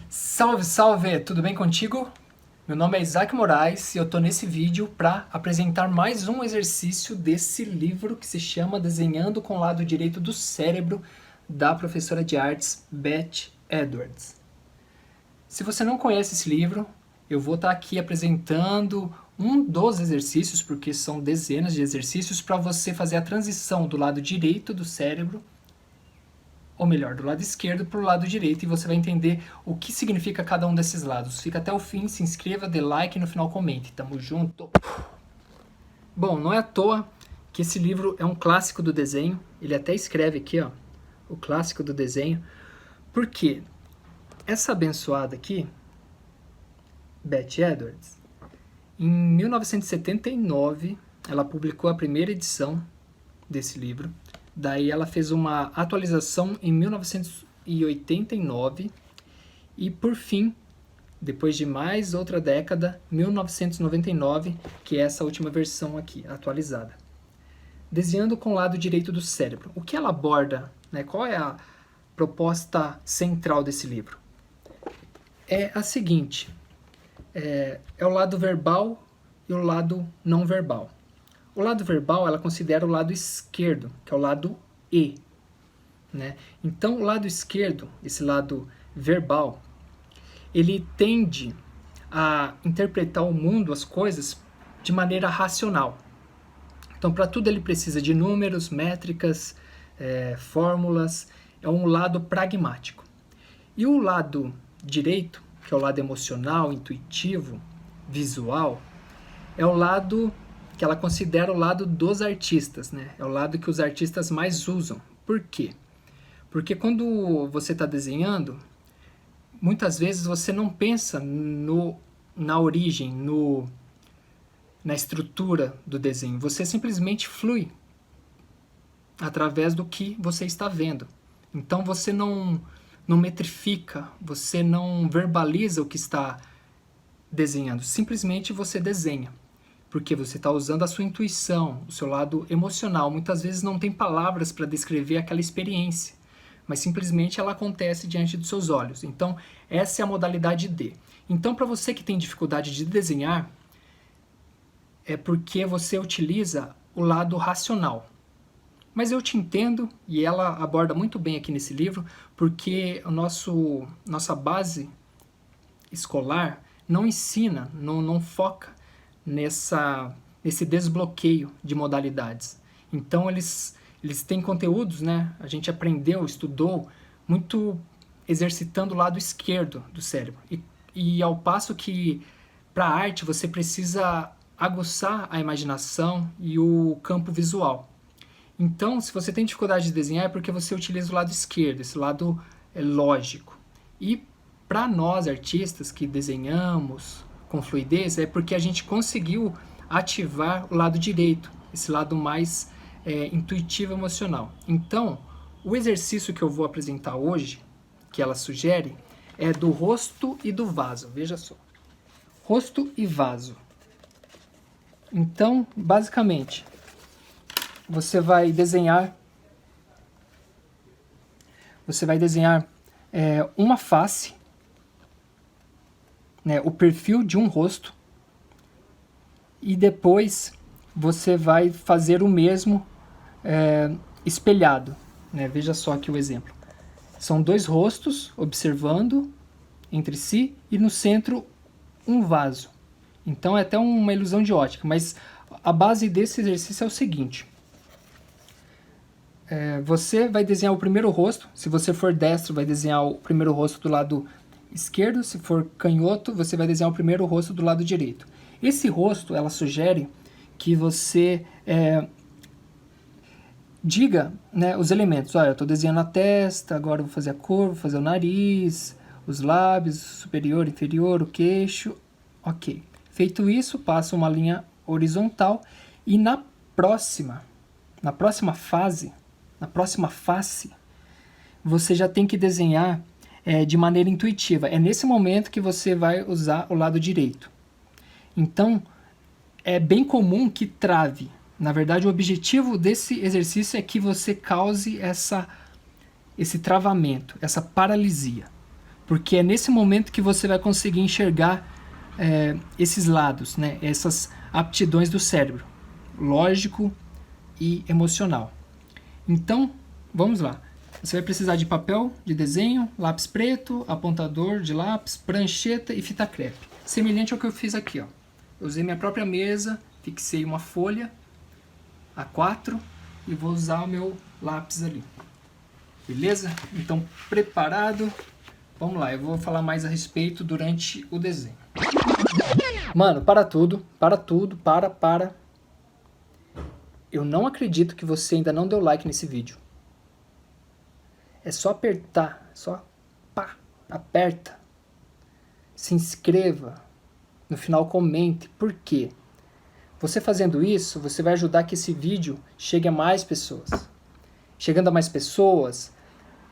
Salve, salve! Tudo bem contigo? Meu nome é Isaac Moraes e eu tô nesse vídeo para apresentar mais um exercício desse livro que se chama Desenhando com o Lado Direito do Cérebro, da professora de artes Beth Edwards. Se você não conhece esse livro, eu vou estar aqui apresentando um dos exercícios, porque são dezenas de exercícios, para você fazer a transição do lado direito do cérebro, ou melhor, do lado esquerdo para o lado direito, e você vai entender o que significa cada um desses lados. Fica até o fim, se inscreva, dê like e no final comente. Tamo junto! Bom, não é à toa que esse livro é um clássico do desenho. Ele até escreve aqui, ó, o clássico do desenho. Por quê? Essa abençoada aqui, Beth Edwards, em 1979, ela publicou a primeira edição desse livro. Daí ela fez uma atualização em 1989 e, por fim, depois de mais outra década, 1999, que é essa última versão aqui, atualizada. Desenhando com o lado direito do cérebro. O que ela aborda, né, qual é a proposta central desse livro? É a seguinte, é o lado verbal e o lado não verbal. O lado verbal, ela considera o lado esquerdo, que é o lado E. Né? Então, o lado esquerdo, esse lado verbal, ele tende a interpretar o mundo, as coisas, de maneira racional. Então, para tudo ele precisa de números, métricas, fórmulas. É um lado pragmático. E o lado direito, que é o lado emocional, intuitivo, visual, é o lado que ela considera o lado dos artistas, né? É o lado que os artistas mais usam. Por quê? Porque quando você está desenhando, muitas vezes você não pensa na origem, na estrutura do desenho. Você simplesmente flui através do que você está vendo. Então você não metrifica, você não verbaliza o que está desenhando. Simplesmente você desenha. Porque você está usando a sua intuição, o seu lado emocional. Muitas vezes não tem palavras para descrever aquela experiência, mas simplesmente ela acontece diante dos seus olhos. Então, essa é a modalidade D. Então, para você que tem dificuldade de desenhar, é porque você utiliza o lado racional. Mas eu te entendo, e ela aborda muito bem aqui nesse livro, porque nossa base escolar não ensina, não foca nesse desbloqueio de modalidades. Então eles têm conteúdos, né? A gente aprendeu, estudou muito exercitando o lado esquerdo do cérebro. E ao passo que para a arte você precisa aguçar a imaginação e o campo visual. Então, se você tem dificuldade de desenhar é porque você utiliza o lado esquerdo, esse lado lógico. E para nós artistas que desenhamos com fluidez, é porque a gente conseguiu ativar o lado direito, esse lado mais intuitivo emocional. Então, o exercício que eu vou apresentar hoje, que ela sugere, é do rosto e do vaso. Veja só. Rosto e vaso. Então, basicamente, você vai desenhar uma face, né, o perfil de um rosto, e depois você vai fazer o mesmo espelhado. Né? Veja só aqui o exemplo. São dois rostos observando entre si e no centro um vaso. Então é até uma ilusão de ótica, mas a base desse exercício é o seguinte. Você vai desenhar o primeiro rosto. Se você for destro, vai desenhar o primeiro rosto do lado esquerdo. Se for canhoto, você vai desenhar o primeiro rosto do lado direito. Esse rosto, ela sugere que você diga, né, os elementos. Olha, eu estou desenhando a testa, agora eu vou fazer a cor, vou fazer o nariz, os lábios, superior, inferior, o queixo. Ok. Feito isso, passa uma linha horizontal e na próxima face, você já tem que desenhar de maneira intuitiva. É nesse momento que você vai usar o lado direito. Então, é bem comum que trave. Na verdade, o objetivo desse exercício é que você cause esse travamento, essa paralisia. porque é nesse momento que você vai conseguir enxergar esses lados, né? Essas aptidões do cérebro, lógico e emocional. Então, vamos lá. Você vai precisar de papel de desenho, lápis preto, apontador de lápis, prancheta e fita crepe. Semelhante ao que eu fiz aqui, ó. Eu usei minha própria mesa, fixei uma folha A4 e vou usar o meu lápis ali. Beleza? Então, preparado? Vamos lá, eu vou falar mais a respeito durante o desenho. Mano, para tudo. Eu não acredito que você ainda não deu like nesse vídeo. É só apertar, aperta. Se inscreva. No final comente. Por quê? Você fazendo isso, você vai ajudar que esse vídeo chegue a mais pessoas. Chegando a mais pessoas,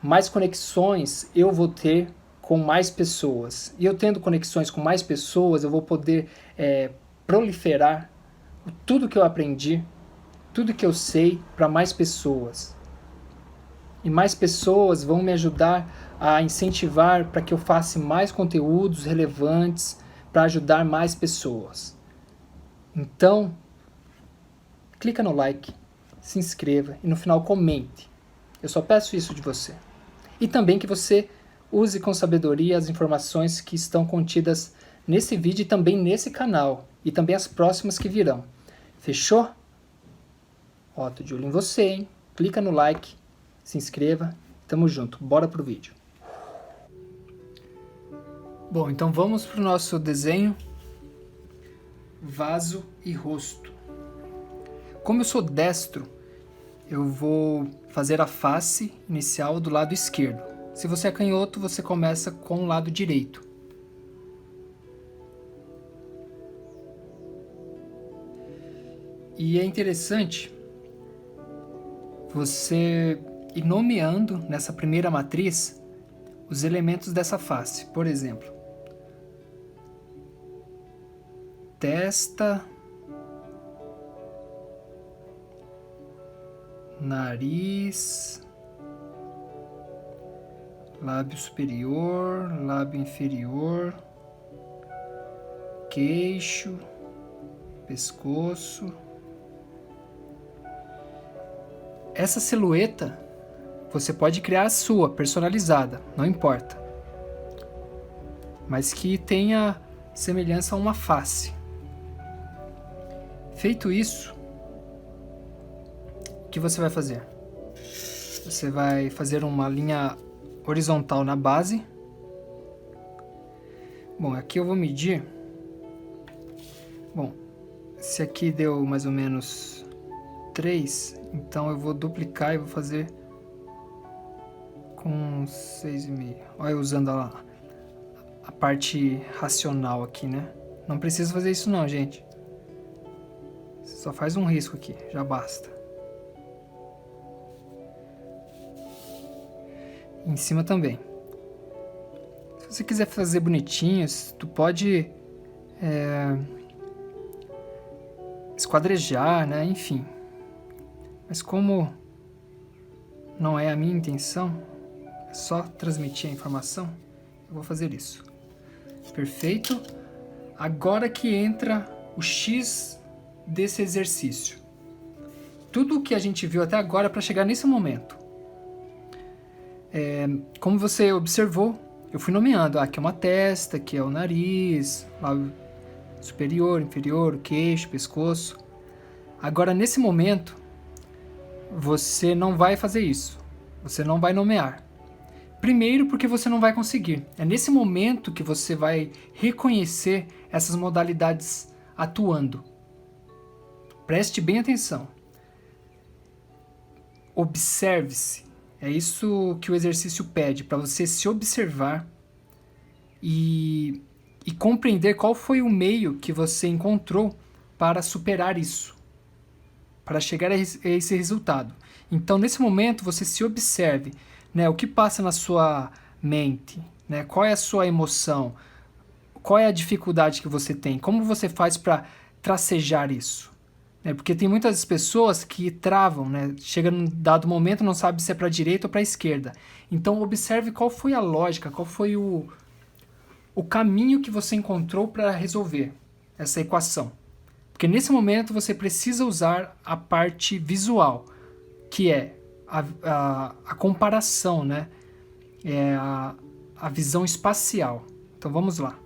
mais conexões eu vou ter com mais pessoas. E eu tendo conexões com mais pessoas, eu vou poder proliferar tudo que eu aprendi, tudo que eu sei para mais pessoas. E mais pessoas vão me ajudar a incentivar para que eu faça mais conteúdos relevantes para ajudar mais pessoas. Então, clica no like, se inscreva e no final comente. Eu só peço isso de você. E também que você use com sabedoria as informações que estão contidas nesse vídeo e também nesse canal. E também as próximas que virão. Fechou? Ó, tô de olho em você, hein? Clica no like, se inscreva. Tamo junto. Bora pro vídeo. Bom, então vamos pro nosso desenho. Vaso e rosto. Como eu sou destro, eu vou fazer a face inicial do lado esquerdo. Se você é canhoto, você começa com o lado direito. E é interessante você ir nomeando nessa primeira matriz os elementos dessa face. Por exemplo, testa, nariz, lábio superior, lábio inferior, queixo, pescoço. Essa silhueta você pode criar a sua, personalizada, não importa. Mas que tenha semelhança a uma face. Feito isso, o que você vai fazer? Você vai fazer uma linha horizontal na base. Bom, aqui eu vou medir. Bom, se aqui deu mais ou menos 3, então eu vou duplicar e vou fazer com 6,5. Olha eu usando a parte racional aqui, né? Não precisa fazer isso não, gente. Você só faz um risco aqui, já basta. Em cima também. Se você quiser fazer bonitinhos, tu pode esquadrejar, né? Enfim. Mas como não é a minha intenção, é só transmitir a informação, eu vou fazer isso. Perfeito. Agora que entra o X desse exercício. Tudo o que a gente viu até agora para chegar nesse momento. Como você observou, eu fui nomeando. Aqui é uma testa, aqui é o nariz, lábio superior, inferior, queixo, pescoço. Agora, nesse momento, você não vai fazer isso. Você não vai nomear. Primeiro, porque você não vai conseguir. É nesse momento que você vai reconhecer essas modalidades atuando. Preste bem atenção. Observe-se. É isso que o exercício pede, para você se observar e compreender qual foi o meio que você encontrou para superar isso, para chegar a esse resultado. Então, nesse momento, você se observe, né, o que passa na sua mente, né, qual é a sua emoção, qual é a dificuldade que você tem, como você faz para tracejar isso. Porque tem muitas pessoas que travam, né? Chega num dado momento, não sabe se é para a direita ou para a esquerda. Então observe qual foi a lógica, qual foi o caminho que você encontrou para resolver essa equação. Porque nesse momento você precisa usar a parte visual, que é a comparação, né? É a visão espacial. Então vamos lá.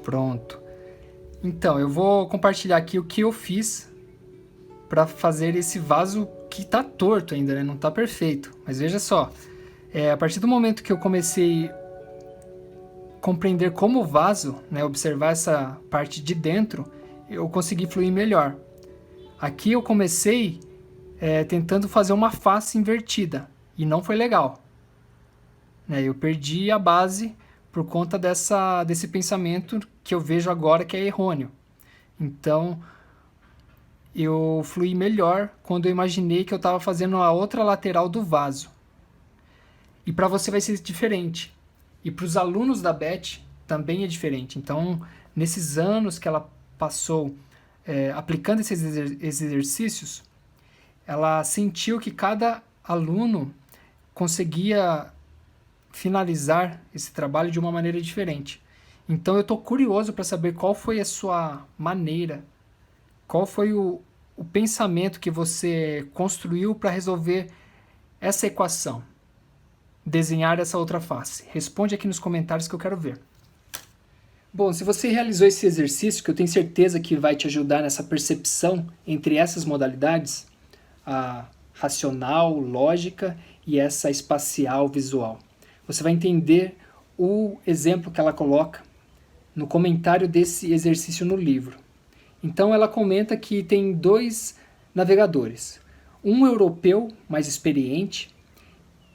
Pronto. Então, eu vou compartilhar aqui o que eu fiz para fazer esse vaso que tá torto ainda, né? Não tá perfeito. Mas veja só, a partir do momento que eu comecei a compreender como o vaso, né, observar essa parte de dentro, eu consegui fluir melhor. Aqui eu comecei tentando fazer uma face invertida e não foi legal. Eu perdi a base por conta desse pensamento que eu vejo agora que é errôneo. Então, eu fluí melhor quando eu imaginei que eu estava fazendo a outra lateral do vaso. E para você vai ser diferente. E para os alunos da Beth também é diferente. Então, nesses anos que ela passou aplicando esses exercícios, ela sentiu que cada aluno conseguia finalizar esse trabalho de uma maneira diferente. Então eu estou curioso para saber qual foi a sua maneira, qual foi o pensamento que você construiu para resolver essa equação, desenhar essa outra face. Responde aqui nos comentários que eu quero ver. Bom, se você realizou esse exercício, que eu tenho certeza que vai te ajudar nessa percepção entre essas modalidades, a racional, lógica e essa espacial, visual. Você vai entender o exemplo que ela coloca no comentário desse exercício no livro. Então ela comenta que tem 2 navegadores, um europeu mais experiente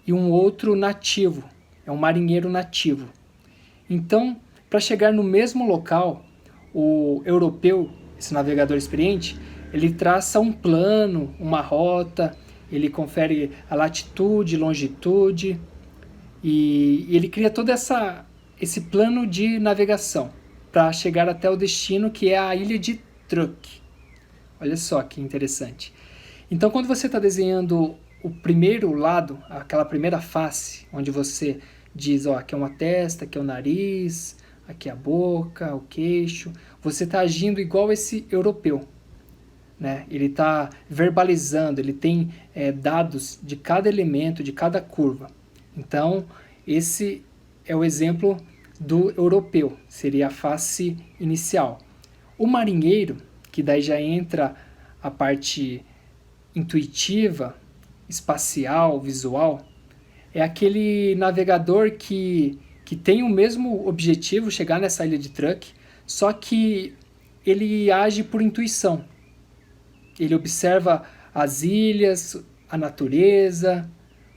e um outro nativo, é um marinheiro nativo. Então, para chegar no mesmo local, o europeu, esse navegador experiente, ele traça um plano, uma rota, ele confere a latitude, longitude, e ele cria todo esse plano de navegação para chegar até o destino, que é a ilha de Truk. Olha só que interessante. Então, quando você está desenhando o primeiro lado, aquela primeira face, onde você diz, aqui é uma testa, aqui é o nariz, aqui é a boca, o queixo, você está agindo igual esse europeu. Né? Ele está verbalizando, ele tem dados de cada elemento, de cada curva. Então, esse é o exemplo do europeu, seria a face inicial. O marinheiro, que daí já entra a parte intuitiva, espacial, visual, é aquele navegador que tem o mesmo objetivo, chegar nessa ilha de Truk, só que ele age por intuição. Ele observa as ilhas, a natureza,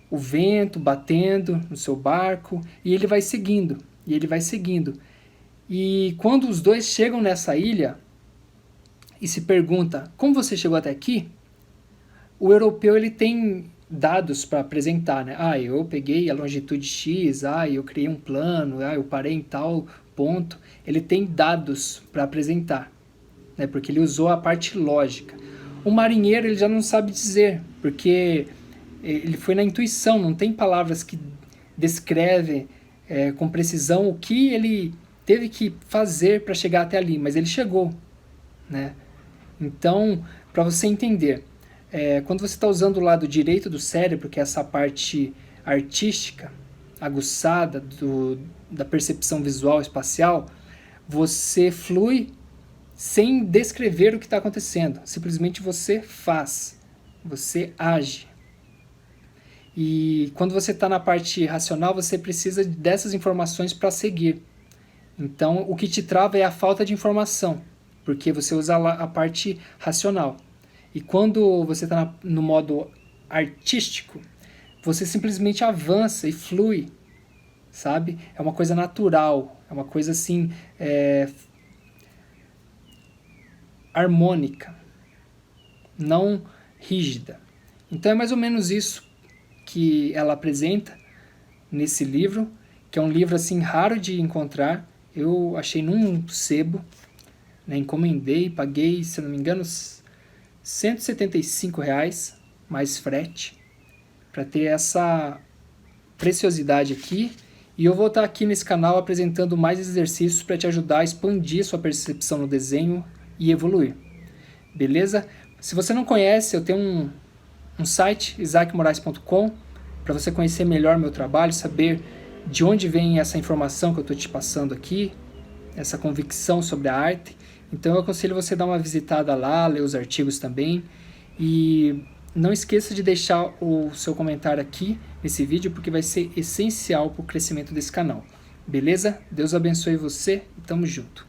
o vento batendo no seu barco, e ele vai seguindo, E quando os dois chegam nessa ilha e se pergunta, como você chegou até aqui? O europeu ele tem dados para apresentar, né? Eu peguei a longitude X, eu criei um plano, eu parei em tal ponto. Ele tem dados para apresentar, né? Porque ele usou a parte lógica. O marinheiro ele já não sabe dizer, porque ele foi na intuição, não tem palavras que descrevem com precisão o que ele teve que fazer para chegar até ali, mas ele chegou, né? Então, para você entender, quando você está usando o lado direito do cérebro, que é essa parte artística, aguçada da percepção visual espacial, você flui sem descrever o que está acontecendo. Simplesmente você faz, você age. E quando você está na parte racional, você precisa dessas informações para seguir. Então, o que te trava é a falta de informação, porque você usa a parte racional. E quando você está no modo artístico, você simplesmente avança e flui, sabe? É uma coisa natural, é uma coisa assim, harmônica, não rígida. Então é mais ou menos isso que ela apresenta nesse livro, que é um livro assim raro de encontrar. Eu achei num sebo, né, encomendei, paguei, se não me engano, R$175 mais frete, para ter essa preciosidade aqui. E eu vou estar aqui nesse canal apresentando mais exercícios para te ajudar a expandir sua percepção no desenho e evoluir. Beleza? Se você não conhece, eu tenho um site, isaacmorais.com, para você conhecer melhor meu trabalho, saber de onde vem essa informação que eu estou te passando aqui, essa convicção sobre a arte. Então eu aconselho você a dar uma visitada lá, ler os artigos também. E não esqueça de deixar o seu comentário aqui nesse vídeo, porque vai ser essencial para o crescimento desse canal. Beleza? Deus abençoe você e tamo junto.